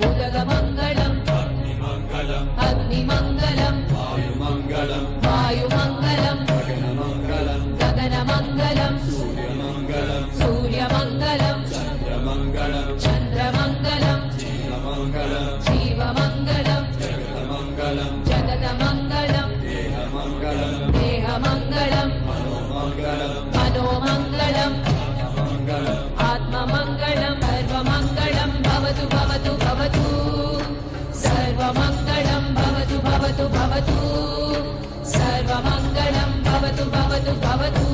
उदगमङ्गलम् अग्निमङ्गलम् वायुमङ्गलम् गगनमङ्गलम् सूर्यमङ्गलम् चन्द्रमङ्गलम् जीवमङ्गलम् जगदमङ्गलम् देहमङ्गलम् मनोमङ्गलम् आत्ममङ्गलम् सर्वमङ्गलं भवतु भवतु भवतु सर्वमङ्गलं भवतु भवतु भवतु सर्वमङ्गलं भवतु भवतु भवतु